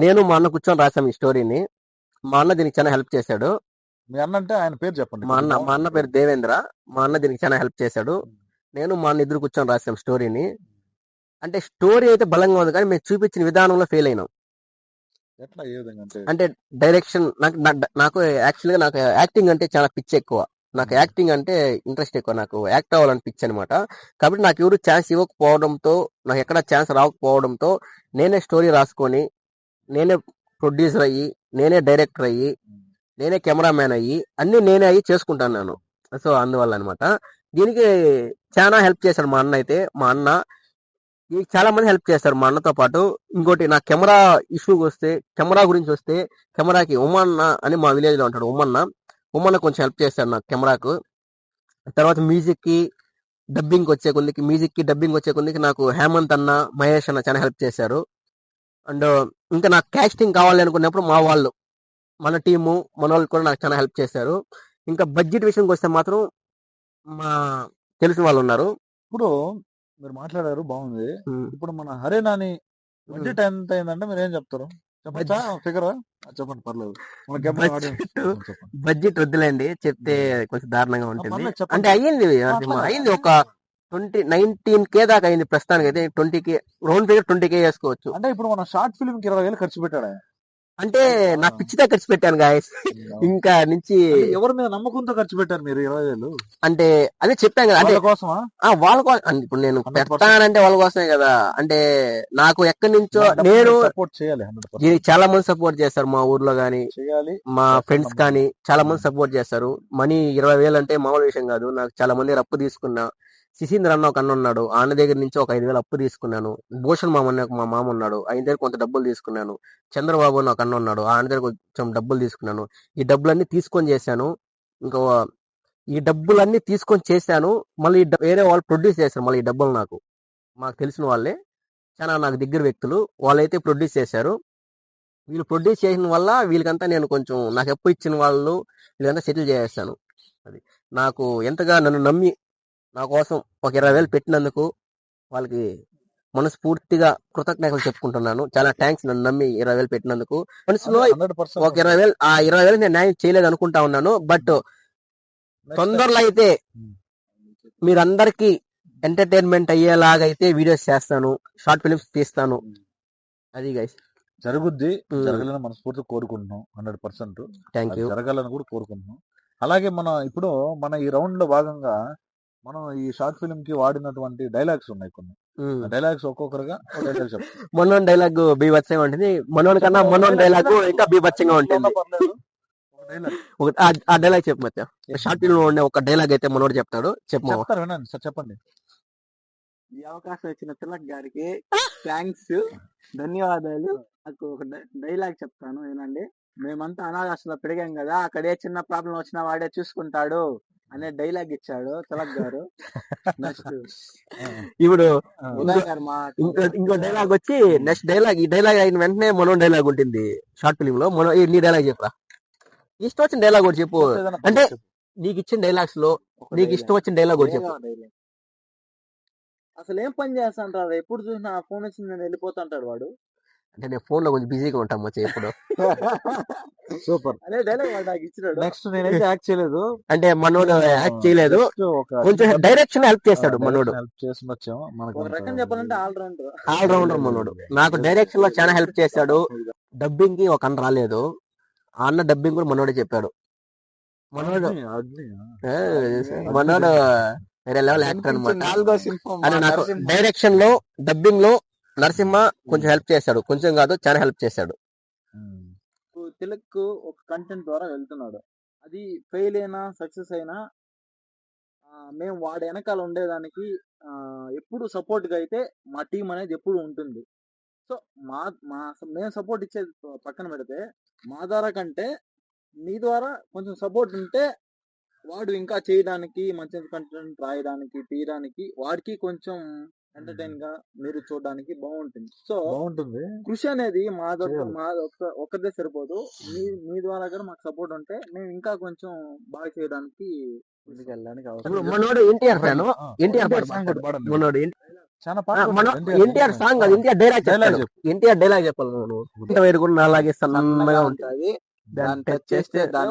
నేను మా అన్న కూర్చొని రాసాం ఈ స్టోరీని. మా అన్న దీనికి చాలా హెల్ప్ చేశాడు. మీ అన్న అంటే ఆయన పేరు చెప్పండి. మా అన్న పేరు దేవేంద్ర. మా అన్న దీనికి చాలా హెల్ప్ చేశాడు. నేను మా అన్న ఇద్దరు కూర్చొని రాసాం స్టోరీని. అంటే స్టోరీ అయితే బలంగా ఉంది, కానీ మేము చూపించిన విధానంలో ఫెయిల్ అయినాం. ఎట్లా, ఏ విధంగా అంటే డైరెక్షన్, నాకు యాక్చువల్గా నాకు యాక్టింగ్ అంటే చాలా పిచ్చి ఎక్కువ. నాకు యాక్టింగ్ అంటే ఇంట్రెస్ట్ ఎక్కువ. నాకు యాక్ట్ అవ్వాలని పిచ్చి అనమాట. కాబట్టి నాకు ఎవరు ఛాన్స్ ఇవ్వకపోవడంతో, నాకు ఎక్కడ ఛాన్స్ రాకపోవడంతో నేనే స్టోరీ రాసుకొని, నేనే ప్రొడ్యూసర్ అయ్యి, నేనే డైరెక్టర్ అయ్యి, నేనే కెమెరామ్యాన్ అయ్యి, అన్ని నేనే అయ్యి చేసుకుంటాను నేను. సో అందువల్ల అనమాట. దీనికి చాలా హెల్ప్ చేశాడు మా అన్న. అయితే మా అన్న చాలా మంది హెల్ప్ చేస్తారు మా అన్నతో పాటు. ఇంకోటి, నా కెమెరా ఇష్యూకి వస్తే, కెమెరా గురించి వస్తే, కెమెరాకి ఉమ్మన్న అని మా విలేజ్ లో ఉంటాడు. ఉమ్మన్న కొంచెం హెల్ప్ చేస్తాడు నాకు కెమెరాకు. తర్వాత మ్యూజిక్ కి డబ్బింగ్ వచ్చే కొందికి నాకు హేమంత్ అన్న, మహేష్ అన్న చాలా హెల్ప్ చేశారు. అండ్ ఇంకా నాకు కాస్టింగ్ కావాలి అనుకున్నప్పుడు మా వాళ్ళు, మన టీము, మన వాళ్ళు కూడా నాకు చాలా హెల్ప్ చేశారు. ఇంకా బడ్జెట్ విషయంకి వస్తే మాత్రం మా తెలిసిన వాళ్ళు ఉన్నారు. ఇప్పుడు మీరు మాట్లాడారు బాగుంది. ఇప్పుడు మన హరే నాని బడ్జెట్ ఎంత అయిందంటే మీరు ఏం చెప్తారు? చెప్పచ్చా ఫిగర్? చెప్పండి, పర్లేదు. బడ్జెట్ వద్దులేండి, చెప్తే కొంచెం దారుణంగా ఉంటుంది. అంటే అయ్యింది ఒక 19K దాకా అయింది ప్రస్తుతానికి. అయితే 20K రౌండ్ ఫిగర్ 20K వేసుకోవచ్చు. అంటే ఇప్పుడు మన షార్ట్ ఫిల్మ్ కి 20,000 ఖర్చు పెట్టాడా? అంటే నా పిచ్చితో ఖర్చు పెట్టాను గాయస్. ఇంకా నుంచి ఎవరి మీద నమ్మకంతో ఖర్చు పెట్టారు మీరు 20,000? అంటే అదే చెప్పాను కదా, అంటే కోసమా? వాళ్ళ కోసం. ఇప్పుడు నేను పెడతానంటే వాళ్ళ కోసమే కదా. అంటే నాకు ఎక్కడి నుంచో నేను సపోర్ట్ చేయాలి. దీనికి చాలా మంది సపోర్ట్ చేస్తారు. మా ఊర్లో గానీ, మా ఫ్రెండ్స్ కానీ చాలా మంది సపోర్ట్ చేస్తారు. మనీ 20,000 అంటే మామూలు విషయం కాదు. నాకు చాలా మంది అప్పు తీసుకున్నా. శశీంద్ర అన్న ఒక అన్న ఉన్నాడు, ఆయన దగ్గర నుంచి ఒక 5,000 అప్పు తీసుకున్నాను. భూషణ్ మా మామ ఉన్నాడు, ఆయన దగ్గర కొంత డబ్బులు తీసుకున్నాను. చంద్రబాబు అని ఒక అన్న ఉన్నాడు, ఆయన దగ్గర కొంచెం డబ్బులు తీసుకున్నాను. ఈ డబ్బులన్నీ తీసుకొని చేశాను. ఇంకా ఈ డబ్బులన్నీ తీసుకొని చేశాను. మళ్ళీ వేరే వాళ్ళు ప్రొడ్యూస్ చేశారు. మళ్ళీ ఈ డబ్బులు మాకు తెలిసిన వాళ్ళే, చాలా నాకు దగ్గర వ్యక్తులు, వాళ్ళైతే ప్రొడ్యూస్ చేశారు. వీళ్ళు ప్రొడ్యూస్ చేసిన వల్ల వీళ్ళకంతా నేను కొంచెం నాకు ఎప్పు ఇచ్చిన వాళ్ళు వీళ్ళంతా సెటిల్ చేసేస్తాను. అది నాకు ఎంతగా నన్ను నమ్మి నా కోసం ఒక 20,000 పెట్టినందుకు వాళ్ళకి మనస్ఫూర్తిగా కృతజ్ఞతలు చెప్పుకుంటున్నాను. చాలా థ్యాంక్స్ నన్ను నమ్మి 20,000 పెట్టినందుకు. మనసులో 100% ఒక 20,000 ఆ 20,000 నేను న్యాయం చేయలేదు అనుకుంటా ఉన్నాను. బట్ తొందరలో అయితే మీరందరికీ ఎంటర్టైన్మెంట్ అయ్యేలాగా అయితే వీడియోస్ చేస్తాను, షార్ట్ ఫిలిమ్స్ తీస్తాను. అది గైస్ జరుగుద్ది, జరగాలని మనస్ఫూర్తిగా కోరుకుంటున్నాం. 100% థ్యాంక్ యూ. జరగాలని కూడా కోరుకుంటున్నాం. అలాగే ఇప్పుడు మన ఈ రౌండ్ లో భాగంగా మనం ఈ షార్ట్ ఫిల్మ్ కి వాడినటువంటి డైలాగ్స్ ఉన్నాయి కొన్ని. డైలాగ్స్ ఒక్కొక్కరుగా డైలాగ్ చెప్తాం. మనోన్ డైలాగ్ బీభత్సంగా ఉంటుంది. మనోన్ కన్నా మనోన్ డైలాగ్ ఇంకా బీభత్సంగా ఉంటుంది. ఆ డైలాగ్ చెప్పు మధ్య షార్ట్ ఫిల్మ్ లో ఉండే ఒక డైలాగ్ అయితే మనోడు చెప్తాడు. చెప్తారు, వినండి సార్, చెప్పండి. ఈ అవకాశం ఇచ్చిన తిలక్ గారికి థ్యాంక్స్, ధన్యవాదాలు. నాకు ఒక డైలాగ్ చెప్తాను వినండి. మేమంతా అనాథాశ్రమంలో పెరిగాం కదా, అక్కడ ఏ చిన్న ప్రాబ్లం వచ్చినా వాడే చూసుకుంటాడు అనే డైలాగ్ ఇచ్చాడు తిలక్ గారు. నెక్స్ట్ ఇప్పుడు ఇంకో డైలాగ్ వచ్చి నెక్స్ట్ డైలాగ్, ఈ డైలాగ్ అయిన వెంటనే మనోన్ డైలాగ్ ఉంటుంది షార్ట్ ఫిల్మ్ లో. నీ డైలాగ్ చెప్పరా, ఇష్టం వచ్చిన డైలాగ్ కూడా చెప్పు. అంటే నీకు ఇచ్చిన డైలాగ్స్ లో నీకు ఇష్టం వచ్చిన డైలాగ్ కూడా చెప్పు. అసలు ఏం పని చేస్తా అంటారు, ఎప్పుడు చూసినా ఫోన్ వచ్చి నేను వెళ్ళిపోతుంటాడు వాడు. అంటే నేను ఫోన్ లో కొంచెం బిజీగా ఉంటాం మచ్చా ఎప్పుడు. సూపర్ అదే డైలాగ్ వాడు నాకు ఇచ్చినాడు. నెక్స్ట్ నేనైతే యాక్ట్ చేయలేదు, అంటే మనోడు యాక్ట్ చేయలేదు, కొంచెం డైరెక్షన్ హెల్ప్ చేస్తాడు మనోడు. హెల్ప్ చేసి వచ్చాము. ఒక రకం చెప్పాలంటే ఆల్ రౌండర్ మనోడు. నాకు డైరెక్షన్ లో చాలా హెల్ప్ చేశాడు. డబ్బింగ్ కి ఒక అన్న రాలేదు, ఆ అన్న డబ్బింగ్ కూడా మనోడే చెప్పాడు. మనోడు వేరే లెవెల్ యాక్టర్ అనమాట. నాకు డైరెక్షన్ లో డబ్బింగ్ లో నరసింహ కొంచెం హెల్ప్ చేశాడు, కొంచెం కాదు చాలా హెల్ప్ చేశాడు. తిలక్ ఒక కంటెంట్ ద్వారా వెళ్తున్నాడు, అది ఫెయిల్ అయినా సక్సెస్ అయినా మేము వాడి వెనకాల ఉండేదానికి ఎప్పుడు సపోర్ట్ గా అయితే మా టీం అనేది ఎప్పుడు ఉంటుంది. సో మేము సపోర్ట్ ఇచ్చేది పక్కన పెడితే, మా ద్వారా కంటే నీ ద్వారా కొంచెం సపోర్ట్ ఉంటే వాడు ఇంకా చేయడానికి, మంచి కంటెంట్ రాయడానికి, తీయడానికి వాడికి కొంచెం ఎంటర్టైన్ గా మీరు చూడడానికి బాగుంటుంది. సో బాగుంటుంది. కృషి అనేది మా ఒక్కదే సరిపోదు, మీ ద్వారా కూడా మాకు సపోర్ట్ ఉంటే మేము ఇంకా కొంచెం బాగా చేయడానికి ముందుకెళ్ళడానికి అవసరం. మనోడు NTR fan, NTR song NTR dialogue చెప్పాలి. మనం వేరు కూడా అలాగే సన్నగా ఉంటుంది, దాని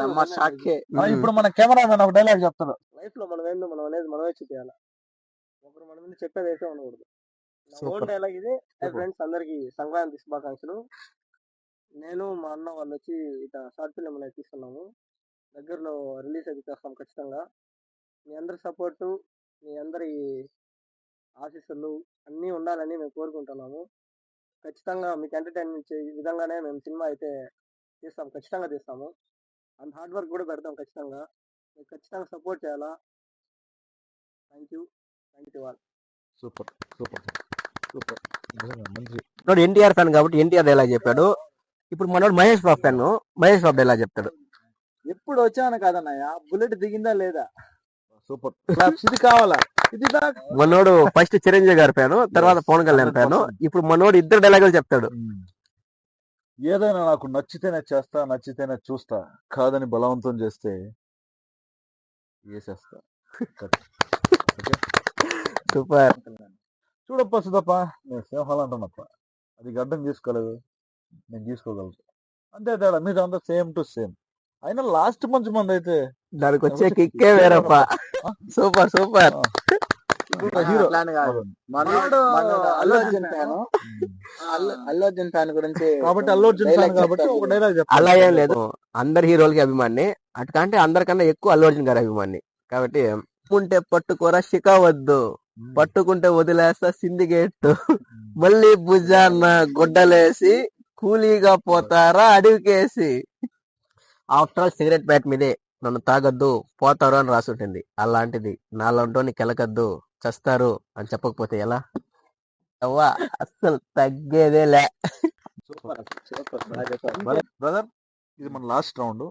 అమ్మ షాకే. ఇప్పుడు మన కెమెరామెన్ ఒక డైలాగ్ చెప్తాడు. లైఫ్ లో మనం ఏందో మనం అనేది మనమే చూపించాలి, ఒకరు మన మీద చెప్పేది అయితే ఉండకూడదు. ఓన్ డైలాగ్ ఇది. ఫ్రెండ్స్ అందరికి సంక్రాంతి శుభాకాంక్షలు. నేను మా అన్న వాళ్ళు వచ్చి ఇట్లా షార్ట్ ఫిల్మ్ అనేది తీస్తున్నాము, దగ్గరలో రిలీజ్ అయితే చేస్తాం ఖచ్చితంగా. మీ అందరి సపోర్టు, మీ అందరి ఆశీస్సులు అన్నీ ఉండాలని మేము కోరుకుంటున్నాము. ఖచ్చితంగా మీకు ఎంటర్టైన్మెంట్ చే విధంగానే మేము సినిమా అయితే తీస్తాం, ఖచ్చితంగా తీస్తాము. అండ్ హార్డ్ వర్క్ కూడా పెడతాం ఖచ్చితంగా. మీరు ఖచ్చితంగా సపోర్ట్ చేయాలా. Thank you all. Super super super. మనోడు ఎన్టీఆర్ ఫ్యాన్ కాబట్టి ఎన్టీఆర్ డైలాగ్ చెప్పాడు. ఇప్పుడు మనోడు మహేష్ బాబు ఫ్యాన్, మహేష్ బాబు డైలాగ్ చెప్తాడు. ఎప్పుడు వచ్చాను కాదన్నయ్య, బుల్లెట్ దిగిందా లేదా. సూపర్, ఇది కావాలా. ఇది మనోడు ఫస్ట్ చిరంజీవి గారి ఫ్యాను, తర్వాత పవన్ కళ్యాణ్ ఫ్యాను. ఇప్పుడు మనోడు ఇద్దరు డైలాగులు చెప్తాడు. ఏదైనా నాకు నచ్చితేనే చేస్తా, నచ్చితేనే చూస్తా, కాదని బలవంతం చేస్తే వేసేస్తా. సూపర్. చూడప్ప సుధప్ప, నేను సింహాలు అంటున్నప్ప, అది గడ్డం తీసుకోలేదు, నేను తీసుకోగలను. అంతే తేడా, మీరు అంతా సేమ్ టు సేమ్. అయినా లాస్ట్ మంచి మంది అయితే దానికి వచ్చే కిక్కే వేరప్ప. Super super. Hero Allu Arjun fan, Allu Arjun fan గురించి కాబట్టి అల్లు అర్జున్ ఫ్యాన్ కాబట్టి ఒక డైలాగ్ చెప్తా. అలా ఏం లేదు, అందరి హీరోలకి అభిమాని, అటుకంటే అందరికన్నా ఎక్కువ అల్లు అర్జున్ గారి అభిమాని. కాబట్టి ఉంటే పట్టుకోర శిఖవద్దు, పట్టుకుంటే వదిలేస్తా సిండికేట్, మళ్ళీ భుజాన్న గుడ్డలేసి కూలీగా పోతారా అడవికేసి. ఆఫ్టర్ ఆల్ సిగరెట్ ప్యాక్ మీదే నన్ను తాగొద్దు పోతారు అని రాసి ఉంటుంది. అలాంటిది నాలంటోని కెలకద్దు చస్తారు అని చెప్పకపోతే ఎలా అవ్వా, అస్సలు తగ్గేదేలే. బ్రదర్, ఇది మన లాస్ట్ రౌండ్.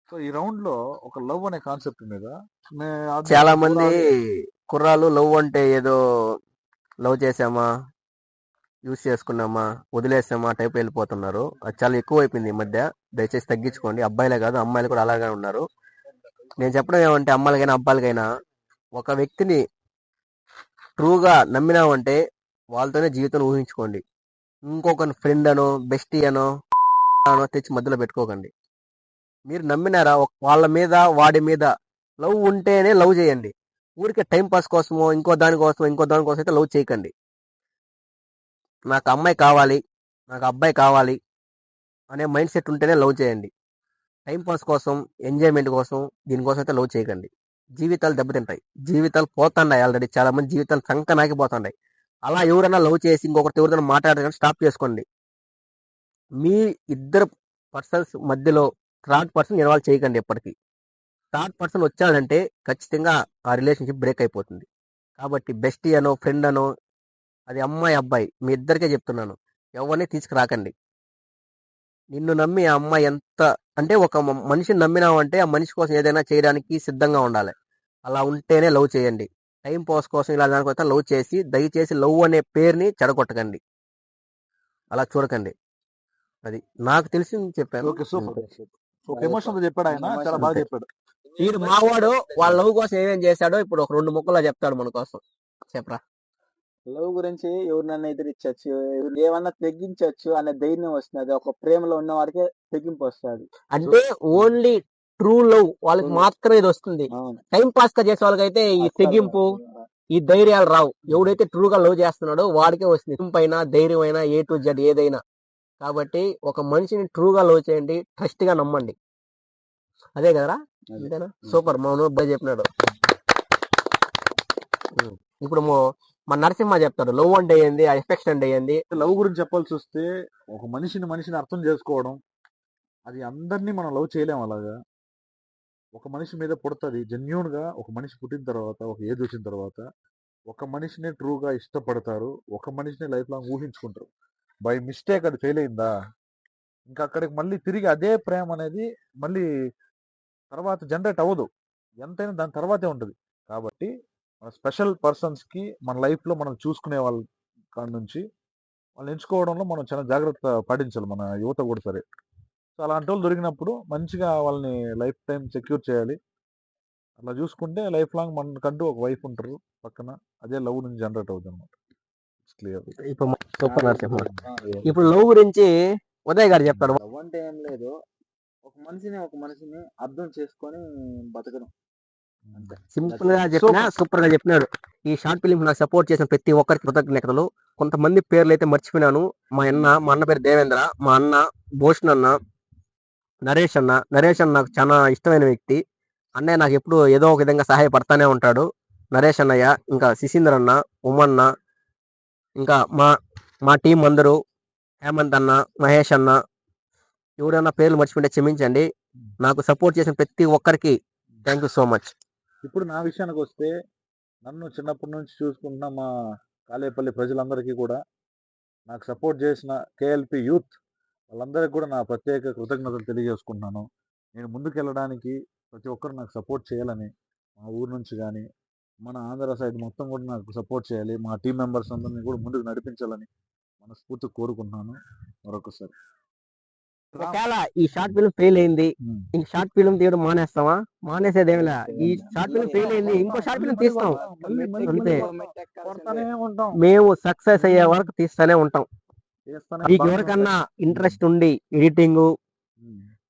సో ఈ రౌండ్ లో ఒక లవ్ అనే కాన్సెప్ట్ మీద చాలా మంది కుర్రాలు లవ్ అంటే ఏదో లవ్ చేసామా, యూస్ చేసుకున్నామా వదిలేసామా టైప్ వెళ్ళిపోతున్నారు. అది చాలా ఎక్కువ అయిపోయింది ఈ మధ్య. దయచేసి తగ్గించుకోండి. అబ్బాయిలే కాదు అమ్మాయిలు కూడా అలాగే ఉన్నారు. నేను చెప్పడం ఏమంటే అమ్మాయిలకైనా అబ్బాయిలకైనా ఒక వ్యక్తిని ట్రూగా నమ్మినామంటే వాళ్ళతోనే జీవితం ఊహించుకోండి. ఇంకొక ఫ్రెండ్ అనో బెస్టీ అనో తెచ్చి మధ్యలో పెట్టుకోకండి. మీరు నమ్మినారా వాళ్ళ మీద వాడి మీద లవ్ ఉంటేనే లవ్ చేయండి. ఊరికే టైం పాస్ కోసమో ఇంకో దానికోసం అయితే లవ్ చేయకండి. నాకు అమ్మాయి కావాలి, నాకు అబ్బాయి కావాలి అనే మైండ్ సెట్ ఉంటేనే లవ్ చేయండి. టైం పాస్ కోసం, ఎంజాయ్మెంట్ కోసం, దీనికోసం అయితే లవ్ చేయకండి. జీవితాలు దెబ్బతింటాయి. జీవితాలు పోతున్నాయి. ఆల్రెడీ చాలా మంది జీవితాలు సంకనాకిపోతున్నాయి. అలా ఎవరైనా లవ్ చేసి ఇంకొకరితో ఎవరితో మాట్లాడడం స్టాప్ చేసుకోండి. మీ ఇద్దరు పర్సన్స్ మధ్యలో థర్డ్ పర్సన్ ఇన్వాల్వ్ చేయకండి. ఎప్పటికీ థర్డ్ పర్సన్ వచ్చాడంటే ఖచ్చితంగా ఆ రిలేషన్షిప్ బ్రేక్ అయిపోతుంది. కాబట్టి బెస్టీ అనో ఫ్రెండ్ అనో అది అమ్మాయి అబ్బాయి మీ ఇద్దరికే చెప్తున్నాను, ఎవరిని తీసుకురాకండి. నిన్ను నమ్మి ఆ అమ్మాయి ఎంత అంటే ఒక మనిషిని నమ్మినావంటే ఆ మనిషి కోసం ఏదైనా చేయడానికి సిద్ధంగా ఉండాలి. అలా ఉంటేనే లవ్ చేయండి. టైం పాస్ కోసం ఇలా దానికోసం లవ్ చేసి దయచేసి లవ్ అనే పేరుని చెడగొట్టకండి. అలా చూడకండి. అది నాకు తెలిసి చెప్పాను. Okay, super. ఒక ఎమోషన్ చెప్పాడు ఆయన, చాలా బాగా చెప్పాడు. వీడు మావాడు వాళ్ళ లవ్ కోసం ఏమేం చేశాడో ఇప్పుడు ఒక 2 ముక్కల్లో చెప్తాడు మన కోసం. చెప్పరా. లవ్ గురించి ఎవరినన్నా ఎదిరించవచ్చు, ఎవరు ఏమన్నా తెగించవచ్చు అనే ధైర్యం వస్తుంది. ఒక ప్రేమలో ఉన్న వాడికే తెగింపు వస్తుంది. అంటే ఓన్లీ ట్రూ లవ్ వాళ్ళకి మాత్రమే ఇది వస్తుంది. అవును, టైం పాస్ గా చేసే వాళ్ళకైతే ఈ తెగింపు ఈ ధైర్యాలు రావు. ఎవడైతే ట్రూగా లవ్ చేస్తున్నాడో వాడికే వస్తుంది. తెగింపు అయినా ధైర్యం అయినా A to Z ఏదైనా. కాబట్టి ఒక మనిషిని ట్రూగా లవ్ చేయండి, ట్రస్ట్ గా నమ్మండి. అదే కదరా. అంతేనా? సూపర్. మా బాగా చెప్పినాడు. ఇప్పుడు మన నరసింహ చెప్తాడు లవ్ అంటే ఏంది, ఆ ఎఫెక్షన్ అంటే ఏంది. లవ్ గురించి చెప్పాల్సి వస్తే ఒక మనిషిని అర్థం చేసుకోవడం, అది అందరినీ మనం లవ్ చేయలేం. అలాగా ఒక మనిషి మీద పుడుతుంది జెన్యున్ గా. ఒక మనిషి పుట్టిన తర్వాత, ఒక ఏజ్ వచ్చిన తర్వాత ఒక మనిషిని ట్రూగా ఇష్టపడతారు. ఒక మనిషిని లైఫ్ లాంగ్ ఊహించుకుంటారు. బై మిస్టేక్ అది ఫెయిల్ అయిందా, ఇంకా అక్కడికి మళ్ళీ తిరిగి అదే ప్రేమ అనేది మళ్ళీ తర్వాత జనరేట్ అవ్వదు. ఎంతైనా దాని తర్వాతే ఉంటుంది. కాబట్టి మన స్పెషల్ పర్సన్స్కి మన లైఫ్లో మనం చూసుకునే వాళ్ళ కాడ నుంచి వాళ్ళని ఎంచుకోవడంలో మనం చాలా జాగ్రత్త పాటించాలి, మన యువత కూడా సరే. సో అలాంటి వాళ్ళు దొరికినప్పుడు మంచిగా వాళ్ళని లైఫ్ టైం సెక్యూర్ చేయాలి. అలా చూసుకుంటే లైఫ్ లాంగ్ మనకంటూ ఒక వైఫ్ ఉంటారు పక్కన. అదే లవ్ నుంచి జనరేట్ అవుతుంది అనమాట. క్లియర్. ఇప్పుడు సూపర్ నరసింహ. ఇప్పుడు లవ్ గురించి ఉదయ్ గారు చెప్తాడు. లవ్ అంటే ఏం లేదు, ఒక మనిషిని అర్థం చేసుకొని బతకడం. సింపుల్ గా చెప్పినా సూపర్ గా చెప్పినాడు. ఈ షార్ట్ ఫిలిం నాకు సపోర్ట్ చేసిన ప్రతి ఒక్కరికి కృతజ్ఞతలు. కొంతమంది పేర్లు అయితే మర్చిపోయినాను. మా అన్న పేరు దేవేంద్ర, మా అన్న భూషణ్ అన్న, నరేష్ అన్న నాకు చాలా ఇష్టమైన వ్యక్తి. అన్నయ్య నాకు ఎప్పుడు ఏదో ఒక విధంగా సహాయపడతానే ఉంటాడు. నరేష్ అన్నయ్య, ఇంకా శిశీంద్ర అన్న, ఉమన్న, ఇంకా మా టీం అందరూ, హేమంత్ అన్న, మహేష్ అన్న, ఎవరైనా పేర్లు మర్చిపోతే క్షమించండి. నాకు సపోర్ట్ చేసిన ప్రతి ఒక్కరికి థ్యాంక్ యూ సో మచ్. ఇప్పుడు నా విషయానికి వస్తే, నన్ను చిన్నప్పటి నుంచి చూసుకుంటున్న మా కాలేపల్లి ప్రజలందరికీ కూడా, నాకు సపోర్ట్ చేసిన కేఎల్పి యూత్ వాళ్ళందరికీ కూడా నా ప్రత్యేక కృతజ్ఞతలు తెలియజేసుకుంటున్నాను. నేను ముందుకు వెళ్ళడానికి ప్రతి ఒక్కరు నాకు సపోర్ట్ చేయాలని, మా ఊరు నుంచి కానీ మన ఆంధ్ర సైడ్ మొత్తం కూడా నాకు సపోర్ట్ చేయాలి. మా టీం మెంబర్స్ అందరినీ కూడా ముందుకు నడిపించాలని మనస్ఫూర్తిగా కోరుకుంటున్నాను మరొకసారి. ఒకవేళ ఈ షార్ట్ ఫిల్మ్ ఫెయిల్ అయింది, ఇంక షార్ట్ ఫిల్మ్ తీయడం మానేస్తామా? మానేసేది ఏమిలే. ఈ షార్ట్ ఫిల్మ్ ఫెయిల్ అయింది, ఇంకో షార్ట్ ఫిల్మ్ తీస్తాం అంతే. మేము సక్సెస్ అయ్యే వరకు తీస్తానే ఉంటాం. మీకు ఎవరికన్నా ఇంట్రెస్ట్ ఉండి ఎడిటింగ్,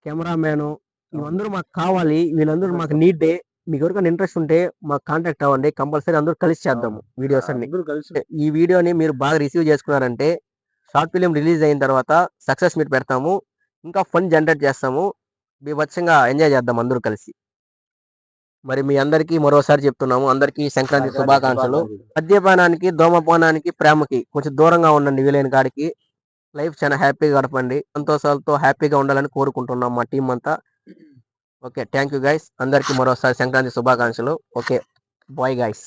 కెమెరామ్యాన్ ఇవందరూ మాకు కావాలి, వీళ్ళందరూ మాకు నీడే. మీకు ఎవరికైనా ఇంట్రెస్ట్ ఉంటే మాకు కాంటాక్ట్ అవ్వండి. కంపల్సరీ అందరూ కలిసి చేద్దాము వీడియోస్ అన్ని. ఈ వీడియోని మీరు బాగా రిసీవ్ చేసుకున్నారంటే షార్ట్ ఫిలిం రిలీజ్ అయిన తర్వాత సక్సెస్ మీట్ పెడతాము. ఇంకా ఫన్ జనరేట్ చేస్తాము. బీభత్సంగా ఎంజాయ్ చేద్దాం అందరూ కలిసి. మరి మీ అందరికీ మరోసారి చెప్తున్నాము, అందరికీ సంక్రాంతి శుభాకాంక్షలు. మద్యపానానికి, ధూమపానానికి, ప్రేమకి కొంచెం దూరంగా ఉండండి వీలైన కాడికి. లైఫ్ చాలా హ్యాపీగా గడపండి. సంతోషాలతో హ్యాపీగా ఉండాలని కోరుకుంటున్నాం మా టీం అంతా. Okay, thank you guys. అందరికీ మరోసారి సంక్రాంతి శుభాకాంక్షలు. Okay, bye guys.